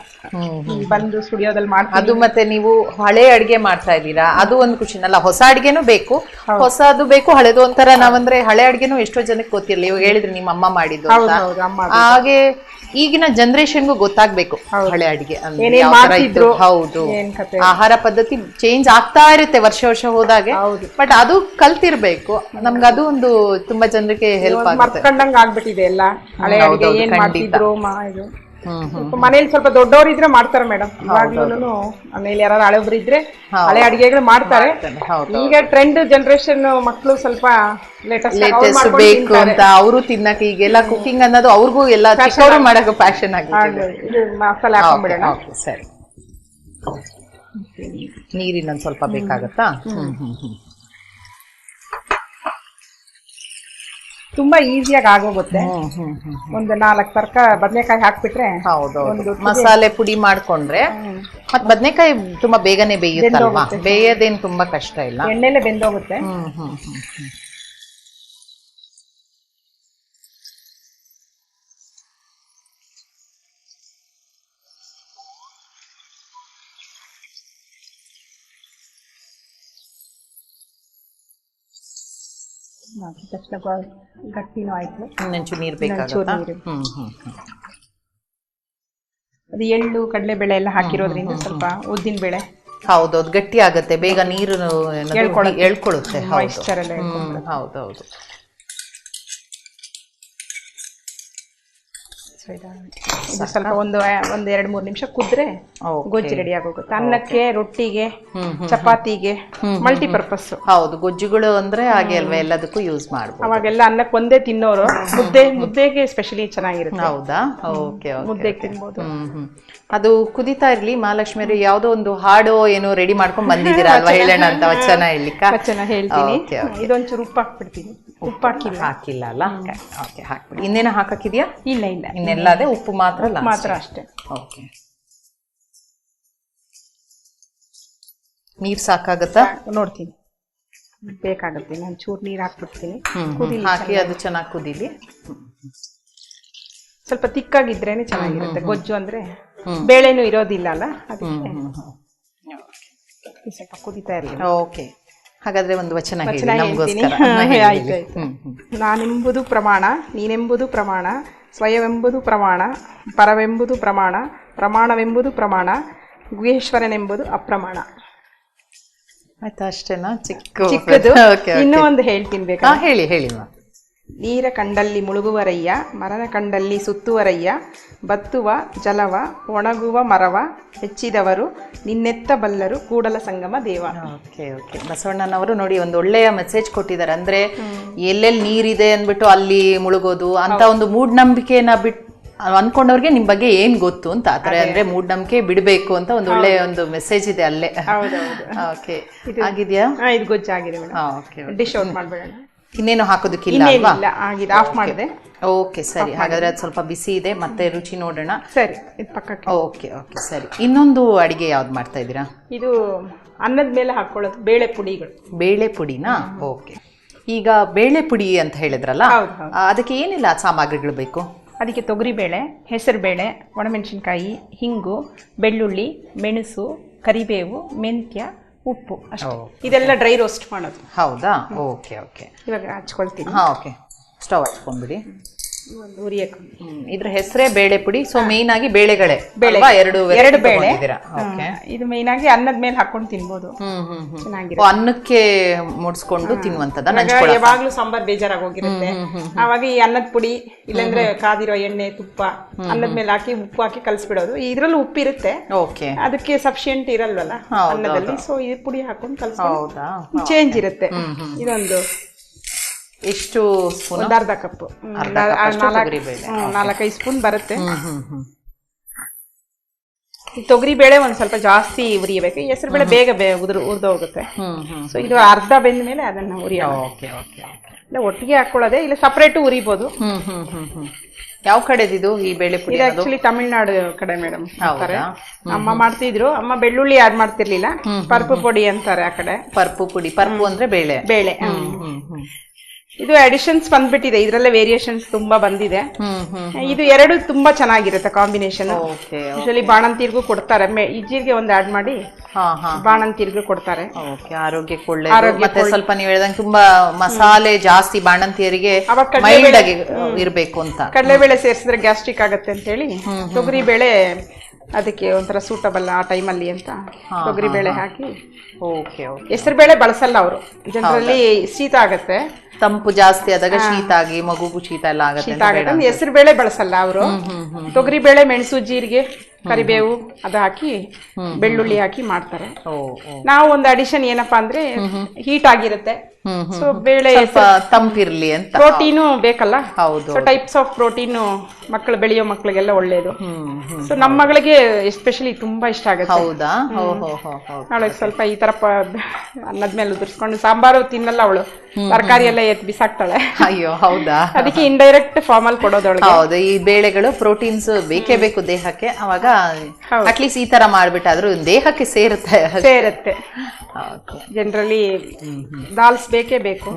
ಬಂದು ಸ್ಟುಡಿಯೋದಲ್ಲಿ ಮಾಡ್ತೀನಿ. ಅದು ಮತ್ತೆ ನೀವು ಹಳೆ ಅಡ್ಗೆ ಮಾಡ್ತಾ ಇದ್ದೀರಾ, ಅದು ಒಂದು ಖುಷಿನಲ್ಲ. ಹೊಸ ಅಡ್ಗೆನೂ ಬೇಕು, ಹೊಸದು ಬೇಕು, ಹಳೆದು ಒಂಥರ. ನಾವಂದ್ರೆ ಹಳೆ ಅಡ್ಗೆನೂ ಎಷ್ಟೋ ಜನಕ್ಕೆ ಗೊತ್ತಿರಲಿ. ಇವಾಗ ಹೇಳಿದ್ರಿ ನಿಮ್ಮ ಅಮ್ಮ ಮಾಡಿದ್ದು ಅಂತ. ಹಾಗೆ ಈಗಿನ ಜನರೇಷನ್ಗೂ ಗೊತ್ತಾಗ್ಬೇಕು ಹಳೆ ಅಡಿಗೆ ಅಂದ್ರೆ ಯಾವ ತರ ಇತ್ತು. ಹೌದು, ಆಹಾರ ಪದ್ಧತಿ ಚೇಂಜ್ ಆಗ್ತಾ ಇರುತ್ತೆ ವರ್ಷ ವರ್ಷ ಹೋದಾಗೆ. ಬಟ್ ಅದು ಕಲ್ತಿರ್ಬೇಕು. ನಮ್ಗೆ ಅದು ಒಂದು ತುಂಬಾ ಜನರಿಗೆ ಹೆಲ್ಪ್ ಆಗುತ್ತೆ. ಆಗ್ಬಿಟ್ಟಿದೆ ಎಲ್ಲ ಹಳೆ ಅಡಿಗೆ ಏನ್ ಮಾಡ್ತಿದ್ರು. ಮನೇಲಿ ಸ್ವಲ್ಪ ದೊಡ್ಡವ್ರು ಇದ್ರೆ ಮಾಡ್ತಾರೆ ಮೇಡಮ್. ಇವಾಗ್ಲೂ ಮನೇಲಿ ಯಾರು ಹಳೆಬ್ರು ಇದ್ರೆ ಹಳೆ ಅಡಿಗೆಗಳು ಮಾಡ್ತಾರೆ. ಈಗ ಟ್ರೆಂಡ್ ಜನರೇಷನ್ ಮಕ್ಕಳು ಸ್ವಲ್ಪ ಲೇಟೆಸ್ಟ್ ಬೇಕು ಅಂತ ಅವರು ತಿನ್ನಕ್ಕೆ ಈಗೆಲ್ಲ ಕುಕಿಂಗ್ ಅನ್ನೋದು ಅವ್ರಿಗೂ ಎಲ್ಲ ಚಿಕ್ಕವರು ಮಾಡಕ್ಕೆ ಪ್ಯಾಷನ್ ಆಗಿದೆ. ಮಸಾಲೆ ಹಾಕೊಂಡ್ಬಿಡೋಣ. ಸರಿ, ನೀರಿನೊಂದು ಸ್ವಲ್ಪ ಬೇಕಾಗತ್ತಾ? ತುಂಬಾ ಈಸಿಯಾಗಿ ಆಗೋಗುತ್ತೆ. ಒಂದು 4 ಬದನೆಕಾಯಿ ಹಾಕ್ಬಿಟ್ರೆ, ಹೌದೌದು, ಮಸಾಲೆ ಪುಡಿ ಮಾಡ್ಕೊಂಡ್ರೆ ಮತ್ ಬದನೆಕಾಯಿ ತುಂಬಾ ಬೇಗನೆ ಬೇಯುತ್ತಲ್ವಾ. ಬೇಯೋದೇನ್ ತುಂಬಾ ಕಷ್ಟ ಇಲ್ಲ, ಎಣ್ಣೆಲೆ ಬೆಂದೋಗುತ್ತೆ. ತಕ್ಷಣ ಗಟ್ಟಿನೂ ಆಯ್ತು. ಇನ್ನೊಂಚೂರು ನೀರು ಬೇಕಾಗುತ್ತಾ? ಅದು ಎಳ್ಳು ಕಡಲೆಬೇಳೆ ಎಲ್ಲ ಹಾಕಿರೋದ್ರಿಂದ ಸ್ವಲ್ಪ ಉದ್ದಿನ ಬೇಳೆ ಹೌದೌದು ಗಟ್ಟಿ ಆಗುತ್ತೆ ಬೇಗ, ನೀರು ಎಳ್ಕೊಳ್ಳುತ್ತೆ. ಹೌದೌದು. ಇದು ಸ್ವಲ್ಪ ಒಂದು 2-3 ನಿಮಿಷ ಕುದ್ರೆ ಗೊಜ್ಜು ರೆಡಿ ಆಗೋಗುತ್ತೆ. ಅನ್ನಕ್ಕೆ, ರೊಟ್ಟಿಗೆ, ಚಪಾತಿಗೆ ಮಲ್ಟಿಪರ್ಪಸ್. ಹೌದು, ಗೊಜ್ಜುಗಳು ಅಂದ್ರೆ ಹಾಗೆ ಅಲ್ವಾ, ಎಲ್ಲದಕ್ಕೂ ಯೂಸ್ ಮಾಡ್ಬೋದು. ಅವಾಗೆಲ್ಲ ಅನ್ನಕ್ಕೆ ಒಂದೇ ತಿನ್ನೋರು, ಮುದ್ದೆಗೆ ಸ್ಪೆಷಲಿ ಚೆನ್ನಾಗಿರುತ್ತೆ. ಹೌದಾ? ಓಕೆ, ಮುದ್ದೆಗೆ ತಿನ್ಬೋದು. ಅದು ಕುದಿತಾ ಇರ್ಲಿ. ಮಹಾಲಕ್ಷ್ಮಿ ಅವ್ರು ಯಾವ್ದೋ ಒಂದು ಹಾಡೋ ಏನೋ ರೆಡಿ ಮಾಡ್ಕೊಂಡ್ ಬಂದಿದ್ದೀರಾ ಅಲ್ವಾ, ಹೇಳೋಣ ಅಂತ ವಚನ ಹೇಳಲಿಕ್ಕೆ? ವಚನ ಹೇಳ್ತೀನಿ. ಇದೊಂಚೂರು ಉಪ್ಪು ಹಾಕ್ಬಿಡ್ತೀನಿ. ಉಪ್ಪು ಹಾಕಿಲ್ಲ ಅಲ್ಲ? ಓಕೆ, ಹಾಕ್ಬಿಡಿ. ಇನ್ನೇನ ಹಾಕಕ್ಕಿದ್ಯಾ? ಇಲ್ಲ ಇಲ್ಲ, ಇನ್ನೆಲ್ಲ ಅದೇ ಉಪ್ಪು ಮಾತ್ರ ಅಷ್ಟೇ. ಓಕೆ, ನೀರ್ ಸಾಕಾಗತ್ತಾ ನೋಡ್ತೀನಿ. ಬೇಕಾಗುತ್ತೆ, ನಾನು ಚೂರು ನೀರು ಹಾಕ್ಬಿಡ್ತೀನಿ. ಹಾಕಿ ಅದು ಚೆನ್ನಾಗಿ ಕುದೀಲಿ. ಸ್ವಲ್ಪ ತಿಕ್ಕಾಗಿದ್ರೇನೆ ಚೆನ್ನಾಗಿರುತ್ತೆ. ಗೊಜ್ಜು ಅಂದ್ರೆ ಬೇಳೆನೂ ಇರೋದಿಲ್ಲ ಅಲ್ಲ, ಅದಕ್ಕೆ ಸ್ವಲ್ಪ ಕುದಿತಾ ಇರಲಿ. ಓಕೆ, ಹಾಗಾದ್ರೆ ಒಂದು ವಚನ ಹೇಳ್ತೀನಿ. ನಾನೆಂಬುದು ಪ್ರಮಾಣ, ನೀನೆಂಬುದು ಪ್ರಮಾಣ, ಸ್ವಯವೆಂಬುದು ಪ್ರಮಾಣ, ಪರವೆಂಬುದು ಪ್ರಮಾಣ, ಪ್ರಮಾಣವೆಂಬುದು ಪ್ರಮಾಣ, ಗುಹೇಶ್ವರನೆಂಬುದು ಅಪ್ರಮಾಣ. ಆಯ್ತಾ? ಅಷ್ಟೇನಾ? ಚಿಕ್ಕದು. ಇನ್ನೂ ಒಂದು ಹೇಳ್ತೀನಿ ಬೇಕಾ? ಹೇಳಿ. ನೀರ ಕಂಡಲ್ಲಿ ಮುಳುಗುವರಯ್ಯ, ಮರನ ಕಂಡಲ್ಲಿ ಸುತ್ತುವರಯ್ಯ, ಬತ್ತುವ ಜಲವ ಒಣಗುವ ಮರವ ಹೆಚ್ಚಿದವರು ನಿನ್ನೆತ್ತ ಬಲ್ಲರು ಕೂಡಲ ಸಂಗಮ ದೇವ. ಓಕೆ, ಬಸವಣ್ಣನವರು ನೋಡಿ ಒಂದು ಒಳ್ಳೆಯ ಮೆಸೇಜ್ ಕೊಟ್ಟಿದ್ದಾರೆ. ಅಂದ್ರೆ ಎಲ್ಲೆಲ್ಲಿ ನೀರಿದೆ ಅಂದ್ಬಿಟ್ಟು ಅಲ್ಲಿ ಮುಳುಗೋದು ಅಂತ ಒಂದು ಮೂಢನಂಬಿಕೆನ ಅನ್ಕೊಂಡವ್ರಿಗೆ ನಿಮ್ ಬಗ್ಗೆ ಏನ್ ಗೊತ್ತು ಅಂತ ಆತರ. ಅಂದ್ರೆ ಮೂಢನಂಬಿಕೆ ಬಿಡ್ಬೇಕು ಅಂತ ಒಂದು ಒಳ್ಳೆಯ ಒಂದು ಮೆಸೇಜ್ ಇದೆ ಅಲ್ಲೇ. ಓಕೆ, ಆಗಿದ್ಯಾ? ಇದು ಗೊಜ್ಜಾಗಿದೆ ಮೇಡಮ್. ಡಿಶ್ ಔಟ್ ಮಾಡ್ಬೇಡ. ಇನ್ನೇನು ಹಾಕೋದಕ್ಕಿಲ್ಲ ಅಲ್ವಾ? ಆಗಿದೆ, ಆಫ್ ಮಾಡಿದೆ. ಓಕೆ, ಸರಿ. ಹಾಗಾದ್ರೆ ಅದು ಸ್ವಲ್ಪ ಬಿಸಿ ಇದೆ, ಮತ್ತೆ ರುಚಿ ನೋಡೋಣ. ಸರಿ, ಇದು ಪಕ್ಕಕ್ಕೆ. ಓಕೆ, ಸರಿ. ಇನ್ನೊಂದು ಅಡಿಗೆ ಯಾವ್ದು ಮಾಡ್ತಾ ಇದ್ದೀರಾ? ಇದು ಅನ್ನದ ಮೇಲೆ ಹಾಕೊಳ್ಳೋದು ಬೇಳೆ ಪುಡಿಗಳು. ಬೇಳೆ ಪುಡಿನಾ? ಓಕೆ. ಈಗ ಬೇಳೆ ಪುಡಿ ಅಂತ ಹೇಳಿದ್ರಲ್ಲ, ಅದಕ್ಕೆ ಏನೆಲ್ಲ ಸಾಮಗ್ರಿಗಳು ಬೇಕು? ಅದಕ್ಕೆ ತೊಗರಿಬೇಳೆ, ಹೆಸರುಬೇಳೆ, ಒಣಮೆಣಸಿನ್ಕಾಯಿ, ಹಿಂಗು, ಬೆಳ್ಳುಳ್ಳಿ, ಮೆಣಸು, ಕರಿಬೇವು, ಮೆಂತ್ಯ, ಉಪ್ಪು ಅಷ್ಟೇ. ಇದೆಲ್ಲ ಡ್ರೈ ರೋಸ್ಟ್ ಮಾಡೋದು. ಹೌದಾ? ಓಕೆ. ಇವಾಗ ಹಚ್ಕೊಳ್ತೀನಿ. Okay, stove ಹಚ್ಕೊಂಡ್ಬಿಡಿ. ಉರಿಯಕ್ಕೆ ಇದ್ರ ಹೆಸರೇ ಬೇಳೆ ಪುಡಿ. ಸೊ ಮೇನ್ ಆಗಿ ಬೇಳೆಗಳೇ ಎರಡು ಬೇಳೆ. ಇದು ಮೇನ್ ಆಗಿ ಅನ್ನದ ಮೇಲೆ ಹಾಕೊಂಡು ತಿನ್ಬೋದು. ಚೆನ್ನಾಗಿರುತ್ತೆ. ಅನ್ನಕ್ಕೆ ಮುಡ್ಸ್ಕೊಂಡು ತಿನ್ನುವಂತದ. ಯಾವಾಗ್ಲೂ ಸಾಂಬಾರ್ ಬೇಜಾರಾಗೋಗಿರುತ್ತೆ, ಅವಾಗ ಈ ಅನ್ನದ ಪುಡಿ ಇಲ್ಲಾಂದ್ರೆ ಕಾದಿರೋ ಎಣ್ಣೆ, ತುಪ್ಪ ಅನ್ನದ ಮೇಲೆ ಹಾಕಿ ಉಪ್ಪು ಹಾಕಿ ಕಲ್ಸ್ಬಿಡೋದು. ಇದ್ರಲ್ಲೂ ಉಪ್ಪಿರುತ್ತೆ, ಅದಕ್ಕೆ ಸಫಿಶಿಯಂಟ್ ಇರಲ್ವಲ್ಲ ಅನ್ನದಲ್ಲಿ. ಸೊ ಈ ಪುಡಿ ಹಾಕೊಂಡು ಕಲ್ಸ್ಕೊಂಡು ಚೇಂಜ್ ಇರುತ್ತೆ. ಇದೊಂದು ಎಷ್ಟು ಸ್ಪೂನ್? ಒಂದು ಅರ್ಧ ಕಪ್, 4-5 ಸ್ಪೂನ್ ಬರುತ್ತೆ. ತೊಗರಿ ಬೇಳೆ ಒಂದ್ ಸ್ವಲ್ಪ ಜಾಸ್ತಿ ಉರಿಯಬೇಕು. ಹೆಸರು ಬೇಳೆ ಬೇಗ ಉರಿದೋಗುತ್ತೆ. ಸೊ ಇದು ಅರ್ಧ ಬೆಂದ ಮೇಲೆ ಅದನ್ನ ಉರಿಯೋದು. ಇಲ್ಲ ಒಟ್ಟಿಗೆ ಹಾಕೊಳ್ಳೋದೆ, ಇಲ್ಲ ಸಪರೇಟ್ ಉರಿಬಹುದು. ಯಾವ ಕಡೆದಿದು ಈ ಬೇಳೆ ಪುಡಿ ಇದು ಅನ್ನೋದು? ಆಕ್ಚುಲಿ ತಮಿಳ್ನಾಡು ಕಡೆ ಮೇಡಮ್ ಮಾಡ್ತಾರೆ. ಹೌದಾ? ಅಮ್ಮ ಮಾಡ್ತಿದ್ರು. ಅಮ್ಮ ಬೆಳ್ಳುಳ್ಳಿ ಆಡ್ ಮಾಡ್ತಿರ್ಲಿಲ್ಲ. ಪರ್ಪು ಪೊಡಿ ಅಂತಾರೆ ಆ ಕಡೆ. ಪರ್ಪು ಪುಡಿ, ಪರ್ಪು ಅಂದ್ರೆ ಬೇಳೆ. ಬೇಳೆ. ಇದು ಅಡಿಷನ್ಸ್ ಬಂದ್ಬಿಟ್ಟಿದೆ, ಇದ್ರಲ್ಲೇ ವೇರಿಯೇಷನ್ಸ್ ತುಂಬಾ ಬಂದಿದೆ. ಇದು ಎರಡು ತುಂಬಾ ಚೆನ್ನಾಗಿರುತ್ತೆ ಕಾಂಬಿನೇಷನ್. ಯೂಶಲಿ ಬಾಣಂತಿರ್ಗೂ ಕೊಡ್ತಾರೆ. ಈ ಜೀರಿಗೆ ಒಂದು ಆಡ್ ಮಾಡಿ ಬಾಣಂತಿರ್ಗೂ ಕೊಡ್ತಾರೆ. ಆರೋಗ್ಯಕ್ಕೆ ಒಳ್ಳೆಯದು. ಮತ್ತೆ ಸ್ವಲ್ಪ ನೀವು ಹೇಳ್ದಂಗೆ ತುಂಬಾ ಮಸಾಲೆ ಜಾಸ್ತಿ ಬಾಣಂತಿಯರಿಗೆ ಮೈಲ್ಡ್ ಆಗಿ ಇರ್ಬೇಕು ಅಂತ. ಕಡಲೆಬೇಳೆ ಸೇರಿಸಿದ್ರೆ ಗ್ಯಾಸ್ಟ್ರಿಕ್ ಆಗತ್ತೆ ಅಂತ ಹೇಳಿ ತೊಗರಿ ಬೇಳೆ ಅದಕ್ಕೆ ಒಂಥರ ಸೂಟಬಲ್ ಆ ಟೈಮಲ್ಲಿ ಅಂತ ತೊಗರಿ ಬೇಳೆ ಹಾಕಿ. ಹೆಸರು ಬೇಳೆ ಬಳಸಲ್ಲ ಅವರು, ಜನರಲ್ಲಿ ಶೀತ ಆಗತ್ತೆ. ತಂಪು ಜಾಸ್ತಿ ಆದಾಗ ಶೀತ ಆಗಿ ಮಗುಗೂ ಶೀತ ಎಲ್ಲ ಆಗುತ್ತೆ. ಹೆಸರು ಬೇಳೆ ಬಳಸಲ್ಲ ಅವರು. ತೊಗರಿ ಬೇಳೆ, ಮೆಣಸು, ಜೀರಿಗೆ, ಕರಿಬೇವು ಅದು ಹಾಕಿ ಬೆಳ್ಳುಳ್ಳಿ ಹಾಕಿ ಮಾಡ್ತಾರೆ. ನಾವು ಒಂದು ಅಡಿಷನ್ ಏನಪ್ಪಾ ಅಂದ್ರೆ ಹೀಟ್ ಆಗಿರುತ್ತೆ, ಸೊ ಬೇಳೆ ತಂಪಿರ್ಲಿ ಅಂತ. ಪ್ರೋಟೀನು ಬೇಕಲ್ಲ. ಹೌದು. ಸೊ ಟೈಪ್ಸ್ ಆಫ್ ಪ್ರೋಟೀನು ಮಕ್ಕಳು ಬೆಳೆಯೋ ಮಕ್ಕಳಿಗೆಲ್ಲ ಒಳ್ಳೇದು. ಸೊ ನಮ್ಮ ಮಗಳಿಗೆ ಎಸ್ಪೆಷಲಿ ತುಂಬಾ ಇಷ್ಟ ಆಗುತ್ತೆ. ಹೌದಾ? ಅವಳಿಗೆ ಸ್ವಲ್ಪ ಈ ತರ ಅನ್ನದ ಮೇಲೆ ಉದುರ್ಸ್ಕೊಂಡು ಸಾಂಬಾರು ತಿನ್ನಲ್ಲ ಅವಳು, ತರಕಾರಿ ಎಲ್ಲ ಎತ್ ಬಿಸಾಕ್ತಾಳೆ. ಅಯ್ಯೋ ಹೌದಾ? ಅದಕ್ಕೆ ಇಂಡೈರೆಕ್ಟ್ ಫಾರ್ಮ್ ಅಲ್ಲಿ ಕೊಡೋದೊಳಗೆ. ಹೌದು, ಈ ಬೇಳೆಗಳು ಪ್ರೋಟೀನ್ಸ್ ಬೇಕೇ ಬೇಕು ದೇಹಕ್ಕೆ. ಅವಾಗ ಅಟ್ಲೀಸ್ಟ್ ಈ ತರ ಮಾಡ್ಬಿಟ್ಟಾದ್ರೂ ದೇಹಕ್ಕೆ ಸೇರುತ್ತೆ. ಜನರಲಿ ದಾಲ್ಸ್ ಬೇಕೇ ಬೇಕು.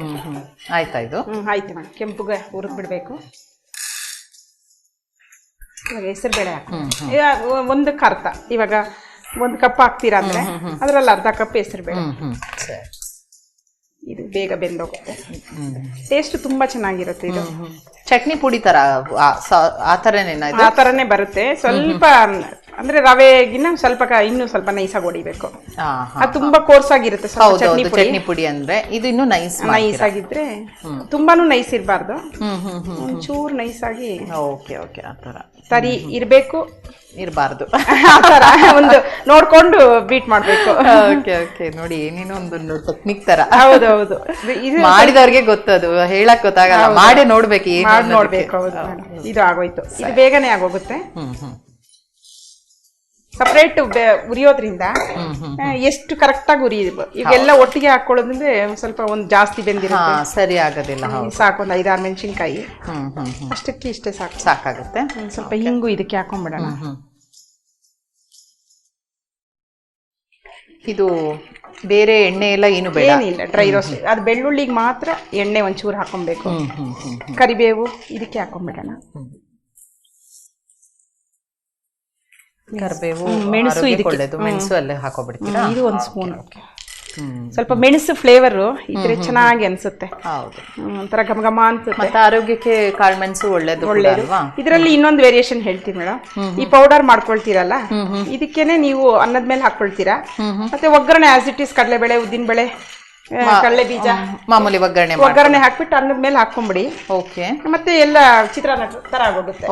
ಆಯ್ತಾ ಇದು? ಆಯ್ತು ಮೇಡಮ್. ಕೆಂಪುಗೆ ಹುರಿದ್ ಬಿಡ್ಬೇಕು. ಇವಾಗ ಹೆಸರು ಬೇಳೆ ಹಾಕಿ ಒಂದಕ್ಕೆ ಅರ್ಧ, ಇವಾಗ 1 ಕಪ್ ಹಾಕ್ತೀರಾ ಅಂದ್ರೆ ಅದ್ರಲ್ಲಿ ಅರ್ಧ ಕಪ್ ಹೆಸರು ಬೇಳೆ. ಇದು ಬೇಗ ಬೆಂದೋಗುತ್ತೆ. ಟೇಸ್ಟ್ ತುಂಬಾ ಚೆನ್ನಾಗಿರುತ್ತೆ. ಇದು ಚಟ್ನಿ ಪುಡಿ ತರ ಆ ತರನೇ ಬರುತ್ತೆ. ಸ್ವಲ್ಪ ಅಂದ್ರೆ ರವೆಗಿನ್ನ ಸ್ವಲ್ಪ ಇನ್ನೂ ಸ್ವಲ್ಪ ನೈಸಾಗಿ ಹೊಡಿಬೇಕು. ಅದು ತುಂಬಾ ಕೋರ್ಸ್ ಆಗಿರುತ್ತೆ ಚಟ್ನಿ ಪುಡಿ ಅಂದ್ರೆ. ಇದು ಇನ್ನೂ ನೈಸ್ ಆಗಿದ್ರೆ, ತುಂಬಾನು ನೈಸ್ ಇರಬಾರ್ದು, ಒಂಚೂರು ನೈಸ್ ಆಗಿ ತರಿ ಇರ್ಬೇಕು, ಇರಬಾರ್ದು. ಆತರ ಒಂದು ನೋಡ್ಕೊಂಡು ಬೀಟ್ ಮಾಡ್ಬೇಕು. ನೋಡಿ ಏನೇನೋ ಒಂದು ಟೆಕ್ನಿಕ್ ತರ. ಹೌದೌದು, ಇದು ಮಾಡಿದವ್ರಿಗೆ ಗೊತ್ತದು, ಹೇಳಕ್ ಗೊತ್ತಾಗಲ್ಲ, ಮಾಡಿ ನೋಡ್ಬೇಕು. ನೋಡ್ಬೇಕು. ಇದು ಆಗೋಯ್ತು. ಇದು ಬೇಗನೆ ಆಗೋಗುತ್ತೆ. ಸಪರೇಟ್ ಉರಿಯೋದ್ರಿಂದ ಎಷ್ಟು ಕರೆಕ್ಟ್ ಆಗಿ ಉರಿಬೇಕು. ಈಗೆಲ್ಲ ಒಟ್ಟಿಗೆ ಹಾಕೊಳ್ಳೋದ್ರಿಂದ ಸ್ವಲ್ಪ ಒಂದು ಜಾಸ್ತಿ ಬೆಂದಿರುತ್ತೆ, ಸರಿ ಆಗೋದಿಲ್ಲ. ಸಾಕು ಒಂದು 5-6 ಮೆಣಸಿನ್ಕಾಯಿ ಅಷ್ಟಕ್ಕೆ ಇಷ್ಟೇ ಸಾಕಾಗುತ್ತೆ. ಸ್ವಲ್ಪ ಹಿಂಗು ಇದಕ್ಕೆ ಹಾಕೊಂಡ್ಬಿಡೋಣ. ಇದು ಬೇರೆ ಎಣ್ಣೆ ಎಲ್ಲ ಏನು ಬೇಡ, ಏನಿಲ್ಲ, ಡ್ರೈ ರೋಸ್ಟ್. ಅದು ಬೆಳ್ಳುಳ್ಳಿಗೆ ಮಾತ್ರ ಎಣ್ಣೆ ಒಂಚೂರು ಹಾಕೊಬೇಕು. ಕರಿಬೇವು ಇದಕ್ಕೆ ಹಾಕೊಂಡ್ಬಿಡೋಣ. ಕರಿಬೇವು, ಮೆಣಸು ಒಳ್ಳೇದು. ಮೆಣಸು ಅಲ್ಲೇ ಹಾಕೋಬಿಡ್ತೀರಾ? ಇದು 1 ಸ್ಪೂನ್. ಸ್ವಲ್ಪ ಮೆಣಸು ಫ್ಲೇವರ್ ಇದ್ರೆ ಚೆನ್ನಾಗಿ ಅನ್ಸುತ್ತೆ. ಒಂಥರ ಘಮ ಅನ್ಸುತ್ತೆ. ಮತ್ತೆ ಆರೋಗ್ಯಕ್ಕೆ ಕಾಳುಮೆಣಸು ಒಳ್ಳೇದು. ಇದರಲ್ಲಿ ಇನ್ನೊಂದು ವೇರಿಯೇಷನ್ ಹೇಳ್ತೀನಿ ಮೇಡಮ್. ಈ ಪೌಡರ್ ಮಾಡ್ಕೊಳ್ತೀರಲ್ಲ, ಇದಕ್ಕೇನೆ ನೀವು ಅನ್ನದ ಮೇಲೆ ಹಾಕೊಳ್ತೀರಾ. ಮತ್ತೆ ಒಗ್ಗರಣೆ ಆಸ್ ಇಟ್ ಇಸ್ ಕಡಲೆಬೇಳೆ, ಉದ್ದಿನಬೇಳೆ, ಕಡಲೆ ಬೀಜ ಮಾಮೂಲಿ ಒಗ್ಗರಣೆ ಹಾಕ್ಬಿಟ್ಟು ಅನ್ನದ ಮೇಲೆ ಹಾಕೊಂಡ್ಬಿಡಿ. ಮತ್ತೆ ಎಲ್ಲ ಚಿತ್ರಾನ್ನ ತರ ಆಗೋಗುತ್ತೆ.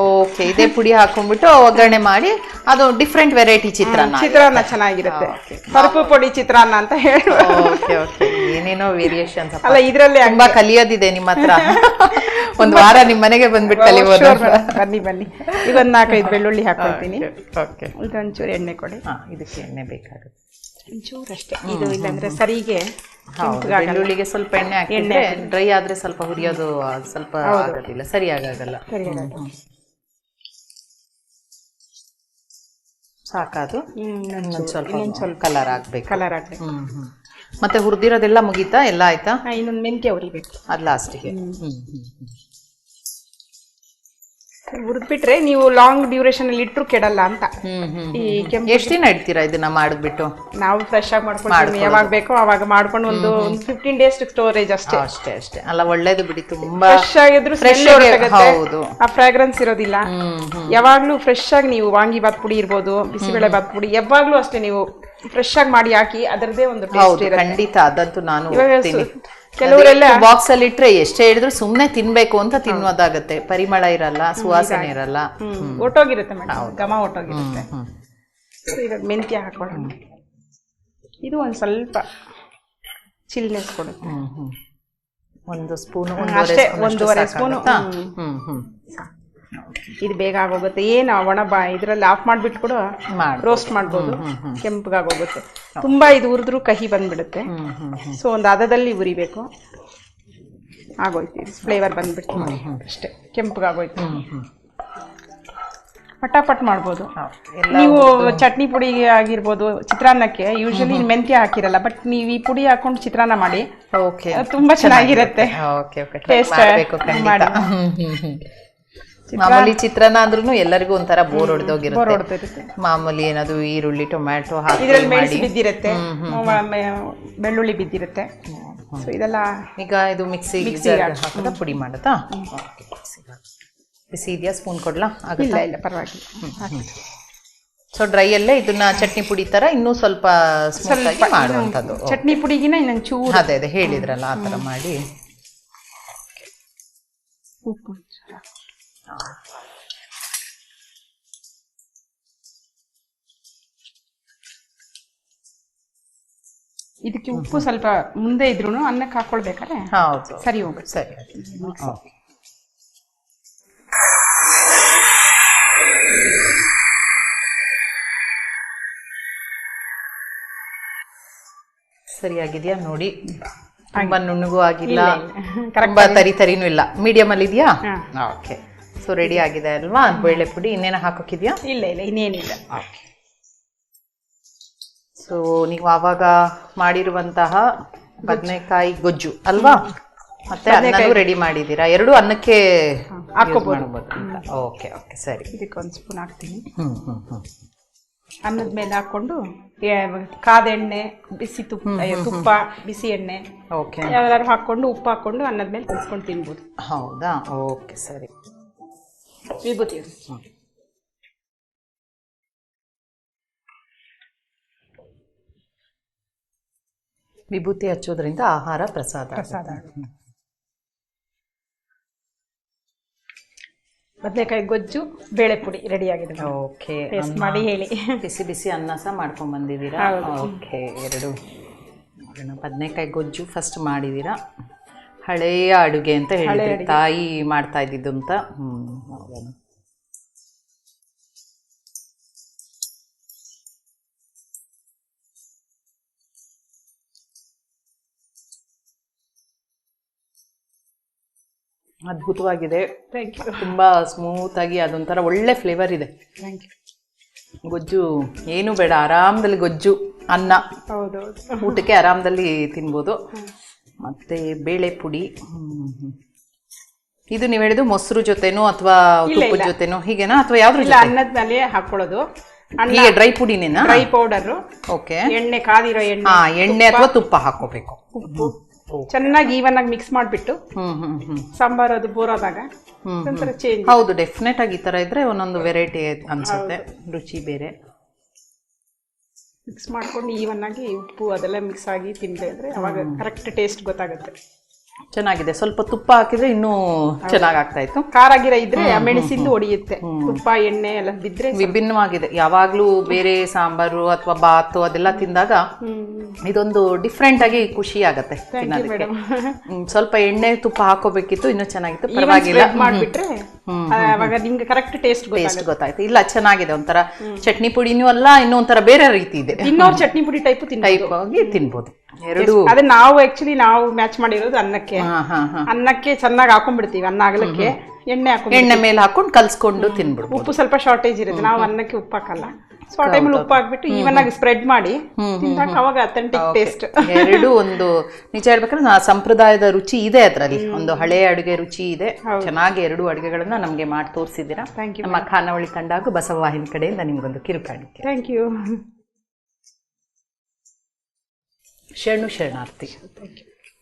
ಇದೇ ಪುಡಿ ಹಾಕೊಂಡ್ಬಿಟ್ಟು ಒಗ್ಗರಣೆ ಮಾಡಿ ಅದು ಡಿಫ್ರೆಂಟ್ ವೆರೈಟಿ ಚಿತ್ರಾನ್ನ ಚೆನ್ನಾಗಿರುತ್ತೆ. ಪರ್ಪು ಪೊಡಿ ಚಿತ್ರಾನ್ನ ಅಂತ ಹೇಳಿ ಏನೇನೋ ವೇರಿಯೇಷನ್ಸ್ ಅಲ್ಲ, ಇದ್ರಲ್ಲೇ ತುಂಬಾ ಕಲಿಯೋದಿದೆ ನಿಮ್ಮ ಹತ್ರ. ಒಂದ್ ವಾರ ನಿಮ್ ಮನೆಗೆ ಬಂದ್ಬಿಟ್ಟು ಕಲಿಬೋದು. ಬನ್ನಿ. ಈಗ 4-5 ಬೆಳ್ಳುಳ್ಳಿ ಹಾಕೊಳ್ತೀನಿ. ಇದೊಂಚೂರು ಎಣ್ಣೆ ಕೊಡಿ. ಇದಕ್ಕೆ ಎಣ್ಣೆ ಬೇಕಾಗುತ್ತೆ ಒಂಚೂರಷ್ಟೇ. ಇದು ಇಲ್ಲಾಂದ್ರೆ ಸರಿಗೆ ಬೆಳ್ಳುಳ್ಳಿಗೆ ಸ್ವಲ್ಪ ಎಣ್ಣೆ ಹಾಕಿದ್ರೆ ಡ್ರೈ ಆದ್ರೆ ಸ್ವಲ್ಪ ಹುರಿಯೋದು ಸ್ವಲ್ಪ ಆಗೋದಿಲ್ಲ, ಸರಿಯಾಗಲ್ಲ. ಸಾಕಾದು. ಸ್ವಲ್ಪ ಕಲರ್ ಆಗ್ಬೇಕು. ಮತ್ತೆ ಹುರಿದಿರೋದೆಲ್ಲ ಮುಗೀತಾ? ಎಲ್ಲ ಆಯ್ತಾ? ಇನ್ನೊಂದು ಮೆಂತ್ಯ ಹುರಿಬೇಕು, ಅದು ಲಾಸ್ಟಿಗೆ. ಹುರಿದ್ಬಿಟ್ರೆ ನೀವು ಲಾಂಗ್ ಡ್ಯೂರೇಷನ್ ಅಲ್ಲಿ ಇಟ್ರು ಕೆಡಲ್ಲ ಅಂತ. ಎಷ್ಟು ದಿನ ಇಡ್ತೀರಾ ಇದನ್ನ ಮಾಡಿಬಿಟ್ಟು? ನಾವು ಫ್ರೆಶ್ ಆಗಿ ಮಾಡ್ಕೊಂಡು ಯಾವಾಗ ಬೇಕೋ ಅವಾಗ ಮಾಡ್ಕೊಂಡು ಒಂದು 15 ಡೇಸ್ ಸ್ಟೋರೇಜ್ ಅಷ್ಟೇ. ಅಲ್ಲ, ಒಳ್ಳೇದು ಬಿಡಿ. ತುಂಬಾ ಫ್ರೆಶ್ ಆಗಿದ್ರು ಆ ಫ್ರಾಗ್ರೆನ್ಸ್ ಇರೋದಿಲ್ಲ. ಯಾವಾಗ್ಲೂ ಫ್ರೆಶ್ ಆಗಿ ನೀವು ವಾಂಗಿಬಾತ್ ಪುಡಿ ಇರ್ಬೋದು, ಬಿಸಿಬೇಳೆ ಬಾತ್ ಪುಡಿ ಯಾವಾಗ್ಲೂ ಅಷ್ಟೇ ನೀವು ಫ್ರೆಶ್ ಆಗಿ ಮಾಡಿ ಹಾಕಿ, ಅದರದೇ ಒಂದು ಟೇಸ್ಟ್ ಇರುತ್ತೆ. ಖಂಡಿತ, ಅದಂತೂ ನಾನು ಕೆಲವರೆಲ್ಲ ಬಾಕ್ಸ್ ಅಲ್ಲಿ ಇಟ್ರೆ ಎಷ್ಟೇ ಹಿಡಿದ್ರು ಸುಮ್ನೆ ತಿನ್ಬೇಕು ಅಂತ ತಿನ್ನೋದಾಗತ್ತೆ. ಪರಿಮಳ ಇರಲ್ಲ, ಸುವಾಸನೆ ಇರಲ್ಲ, ಒಟ್ಟೋಗಿರುತ್ತೆ ಮೇಡಮ್, ಘಮ ಒಟ್ಟೋಗಿರುತ್ತೆ. ಇವಾಗ ಮೆಂತ್ಯ ಹಾಕೊಳ್ಳೋಣ. ಇದು ಒಂದ್ ಸ್ವಲ್ಪ ಚಿಲ್ನೆಸ್ ಕೊಡುತ್ತೆ. 1 ಸ್ಪೂನ್ ಅಷ್ಟೇ, 1.5 ಸ್ಪೂನ್. ಇದು ಬೇಗ ಆಗೋಗುತ್ತೆ. ಏನು ಇದ್ರಲ್ಲಿ ಆಫ್ ಮಾಡ್ಬಿಟ್ಟು ಕೂಡ ರೋಸ್ಟ್ ಮಾಡ್ಬೋದು, ಕೆಂಪಗಾಗೋಗುತ್ತೆ. ತುಂಬಾ ಇದು ಹುರಿದ್ರು ಕಹಿ ಬಂದ್ಬಿಡುತ್ತೆ. ಸೊ ಒಂದು ಹದದಲ್ಲಿ ಉರಿಬೇಕು. ಆಗೋಯ್ತು, ಫ್ಲೇವರ್ ಬಂದ್ಬಿಟ್ಟು ಅಷ್ಟೇ, ಕೆಂಪಗಾಗೋಯ್ತು. ಪಟಾಪಟ್ ಮಾಡ್ಬೋದು. ನೀವು ಚಟ್ನಿ ಪುಡಿ ಆಗಿರ್ಬೋದು, ಚಿತ್ರಾನ್ನಕ್ಕೆ ಯೂಶಲಿ ಮೆಂತ್ಯ ಹಾಕಿರಲ್ಲ, ಬಟ್ ನೀವು ಈ ಪುಡಿ ಹಾಕೊಂಡು ಚಿತ್ರಾನ್ನ ಮಾಡಿ ತುಂಬಾ ಚೆನ್ನಾಗಿರುತ್ತೆ. ಮಾಮೂಲಿ ಚಿತ್ರಾನ್ನ ಅಂದ್ರೂ ಎಲ್ಲರಿಗೂ ಒಂಥರ ಬೋರ್ ಹೊಡೆದೋಗಿರುತ್ತೆ. ಮಾಮೂಲಿ ಏನಾದ್ರು ಈರುಳ್ಳಿ ಟೊಮ್ಯಾಟೊ ಹಾಕಿ ಮೆಣಸು ಬಿದ್ದಿರುತ್ತೆ, ಬೆಳ್ಳುಳ್ಳಿ ಬಿದ್ದಿರುತ್ತೆ. ಸೊ ಇದೆಲ್ಲ ಈಗ ಇದು ಮಿಕ್ಸಿ ಹಾಕೋದ ಪುಡಿ ಮಾಡುತ್ತಾ? ಬಿಸಿ ಇದೆಯಾ? ಸ್ಪೂನ್ ಕೊಡ್ಲಾ? ಇಲ್ಲ ಇಲ್ಲ ಪರವಾಗಿಲ್ಲ. ಸೊ ಡ್ರೈ ಅಲ್ಲೇ ಇದನ್ನ ಚಟ್ನಿ ಪುಡಿ ತರ ಇನ್ನೂ ಸ್ವಲ್ಪ ಸ್ಮೂತ್ ಆಗಿ ಮಾಡುವಂಥದ್ದು. ಚಟ್ನಿ ಪುಡಿಗಿನ ಇನ್ನೊಂದು ಚೂರು ಅದೇ ಅದೇ ಹೇಳಿದ್ರಲ್ಲ ಆ ಥರ ಮಾಡಿ. ಉಪ್ಪು ಇದಕ್ಕೆ ಉಪ್ಪು ಸ್ವಲ್ಪ ಮುಂದೆ ಇದ್ರೂ ಅನ್ನಕ್ಕೆ ಹಾಕೊಳ್ಬೇಕಾದ್ರೆ ಹೌದು ಸರಿ ಹೋಗುತ್ತೆ. ಸರಿ ಸರಿಯಾಗಿದೆಯಾ ನೋಡಿ? ತುಂಬಾ ನುಣ್ಣಗೂ ಆಗಿಲ್ಲ, ತುಂಬಾ ತರಿನೂ ಇಲ್ಲ, ಮೀಡಿಯಂ ಅಲ್ಲಿ ಇದೆಯಾ? ಓಕೆ. ಸೊ ರೆಡಿ ಆಗಿದೆ ಅಲ್ವಾ ಬೇಳೆ ಪುಡಿ? ಇನ್ನೇನು ಹಾಕೋಕಿದ್ಯಾ? ಇಲ್ಲ ಇಲ್ಲ ಇನ್ನೇನಿಲ್ಲ. ಓಕೆ. ಸೊ ನೀವು ಆವಾಗ ಮಾಡಿರುವಂತಹ ಬದನೆಕಾಯಿ ಗೊಜ್ಜು ಅಲ್ವಾ, ಮತ್ತೆ ಅನ್ನನೂ ರೆಡಿ ಮಾಡಿದ್ದೀರಾ, ಎರಡು ಅನ್ನಕ್ಕೆ ಹಾಕೋಬಹುದು. ಓಕೆ ಓಕೆ ಸರಿ. ಇದಕ್ಕೆ ಒಂದು ಸ್ಪೂನ್ ಹಾಕ್ತೀನಿ. ಅನ್ನದ ಮೇಲೆ ಹಾಕೊಂಡು ಕಾದೆಣ್ಣೆ, ಬಿಸಿ ತುಪ್ಪ, ಬಿಸಿ ಎಣ್ಣೆ ಯಾವ್ದಾದ್ರು ಹಾಕೊಂಡು ಉಪ್ಪು ಹಾಕೊಂಡು ಅನ್ನದ ಮೇಲೆ ಕಲ್ಸ್ಕೊಂಡು ತಿನ್ಬೋದು. ಹೌದಾ? ಓಕೆ ಸರಿ. ವಿಭೂತಿ ವಿಭೂತಿ ಹಚ್ಚೋದ್ರಿಂದ ಆಹಾರ ಪ್ರಸಾದ. ಬದನೆಕಾಯಿ ಗೊಜ್ಜು ಬೇಳೆ ಪುಡಿ ರೆಡಿ ಆಗಿದೆ. ಓಕೆ. ಟೇಸ್ಟ್ ಮಾಡಿ ಹೇಳಿ. ಬಿಸಿ ಬಿಸಿ ಅನ್ನ ಸಹ ಮಾಡ್ಕೊಂಡ್ ಬಂದಿದ್ದೀರಾ? ಓಕೆ. ಎರಡು ಬದನೆಕಾಯಿ ಗೊಜ್ಜು ಫಸ್ಟ್ ಮಾಡಿದ್ದೀರಾ. ಹಳೆಯ ಅಡುಗೆ ಅಂತ ಹೇಳಿದ್ರಿ, ತಾಯಿ ಮಾಡ್ತಾ ಇದ್ದಿದ್ದು ಅಂತ. ಅದ್ಭುತವಾಗಿದೆ. ತುಂಬಾ ಸ್ಮೂತ್ ಆಗಿ ಅದೊಂಥರ ಒಳ್ಳೆ ಫ್ಲೇವರ್ ಇದೆ. ಗೊಜ್ಜು ಏನು ಬೇಡ, ಆರಾಮದಲ್ಲಿ ಗೊಜ್ಜು ಅನ್ನ ಊಟಕ್ಕೆ ಆರಾಮದಲ್ಲಿ ತಿನ್ಬೋದು. ಮತ್ತೆ ಬೇಳೆ ಪುಡಿ, ಇದು ನೀವು ಹೇಳಿದ್ದು ಮೊಸರು ಜೊತೆನೋ ಅಥವಾ ತುಪ್ಪದ ಜೊತೆನೋ ಹೀಗೆನಾ ಅಥವಾ ಯಾವ್ದು? ಅನ್ನದ ಮೇಲೆ ಹಾಕೊಳ್ಳೋದು. ಹೀಗೆ ಡ್ರೈ ಪುಡಿನೇನಾ? Dry powder. ಓಕೆ. ಎಣ್ಣೆ, ಕಾದಿರೋ ಎಣ್ಣೆ, ಎಣ್ಣೆ ಅಥವಾ ತುಪ್ಪ ಹಾಕೋಬೇಕು. ಉಪ್ಪು ಚೆನ್ನಾಗಿ ಈವನ್ ಆಗಿ ಮಿಕ್ಸ್ ಮಾಡ್ಬಿಟ್ಟು ಸಾಂಬಾರು ಅದು ಬೋರಾದಾಗ ಚೇಂಜ್. ಹೌದು, ಡೆಫಿನೆಟ್ ಆಗಿ ಈ ತರ ಇದ್ರೆ ಒಂದೊಂದು ವೆರೈಟಿ ಅನ್ಸುತ್ತೆ, ರುಚಿ ಬೇರೆ. ಮಿಕ್ಸ್ ಮಾಡ್ಕೊಂಡು ಈವನ್ ಆಗಿ ಉಪ್ಪು ಅದೆಲ್ಲ ಮಿಕ್ಸ್ ಆಗಿ ತಿಂದ್ರೆ ಅಂದ್ರೆ ಅವಾಗ ಕರೆಕ್ಟ್ ಟೇಸ್ಟ್ ಗೊತ್ತಾಗುತ್ತೆ. ಚೆನ್ನಾಗಿದೆ. ಸ್ವಲ್ಪ ತುಪ್ಪ ಹಾಕಿದ್ರೆ ಇನ್ನೂ ಚೆನ್ನಾಗಿ ಆಗ್ತಾ ಇತ್ತು. ಖಾರ ಗಿರ ಇದ್ರೆ ಮೆಣಸಿಂದು ಹೊಡಿಯುತ್ತೆ, ತುಪ್ಪ ಎಣ್ಣೆ ಎಲ್ಲ ಬಿದ್ರೆ ವಿಭಿನ್ನವಾಗಿದೆ. ಯಾವಾಗ್ಲೂ ಬೇರೆ ಸಾಂಬಾರು ಅಥವಾ ಬಾತು ಅದೆಲ್ಲ ತಿಂದಾಗ ಇದೊಂದು ಡಿಫ್ರೆಂಟ್ ಆಗಿ ಖುಷಿ ಆಗತ್ತೆ ತಿನ್ನೋದಕ್ಕೆ. ಸ್ವಲ್ಪ ಎಣ್ಣೆ ತುಪ್ಪ ಹಾಕೋಬೇಕಿತ್ತು, ಇನ್ನೂ ಚೆನ್ನಾಗಿತ್ತು. ಪರವಾಗಿಲ್ಲ, ಮಾಡ್ಬಿಟ್ರೆ ಅವಾಗ ನಿಮ್ಗೆ ಕರೆಕ್ಟ್ ಟೇಸ್ಟ್ ಗೊತ್ತಾಯ್ತು. ಇಲ್ಲ ಚೆನ್ನಾಗಿದೆ, ಒಂಥರ ಚಟ್ನಿ ಪುಡಿನೂ ಅಲ್ಲ, ಇನ್ನೂ ಒಂಥರ ಬೇರೆ ರೀತಿ ಇದೆ. ಇನ್ನೊಂದು ಚಟ್ನಿ ಪುಡಿ ಟೈಪ್ ಆಗಿ ತಿನ್ಬೋದು. ಎರಡು ಅದೇ ನಾವು ಆಕ್ಚುಲಿ ನಾವು ಮ್ಯಾಚ್ ಮಾಡಿರೋದು ಅನ್ನಕ್ಕೆ ಚೆನ್ನಾಗಿ ಹಾಕೊಂಡ್ಬಿಡ್ತೀವಿ. ಅನ್ನ ಆಗಲಕ್ಕೆ ಎಣ್ಣೆ ಮೇಲೆ ಹಾಕೊಂಡು ಕಲ್ಸ್ಕೊಂಡು ತಿನ್ಬಿಡ್ಬೋದು. ಉಪ್ಪು ಸ್ವಲ್ಪ ಶಾರ್ಟೇಜ್ ಇರುತ್ತೆ, ನಾವು ಅನ್ನಕ್ಕೆ ಉಪ್ಪು ಹಾಕಲ್ಲ. ಸೊ ಆ ಟೈಮಲ್ಲಿ ಉಪ್ಪು ಹಾಕ್ಬಿಟ್ಟು ಈವನ್ ಆಗಿ ಸ್ಪ್ರೆಡ್ ಮಾಡಿ ತಿಂದಾಗ ಅವಾಗ ಅಥೆಂಟಿಕ್ ಟೇಸ್ಟ್. ಎರಡು ಒಂದು ನಿಜ ಹೇಳ್ಬೇಕಂದ್ರೆ ಸಂಪ್ರದಾಯದ ರುಚಿ ಇದೆ ಅದರಲ್ಲಿ, ಒಂದು ಹಳೆಯ ಅಡುಗೆ ರುಚಿ ಇದೆ. ಚೆನ್ನಾಗಿ ಎರಡು ಅಡುಗೆಗಳನ್ನ ನಮ್ಗೆ ಮಾಡಿ ತೋರಿಸಿದ್ದೀರಾ. ನಮ್ಮ ಖಾನಾವಳಿ ತಂಡ ಹಾಗೂ ಬಸವವಾಹಿನಿ ಕಡೆಯಿಂದ ನಿಮ್ಗೊಂದು ಕಿರುಕಾಣಿಕೆ. Thank you. ಶರಣು ಶರಣಾರ್ಥಿ.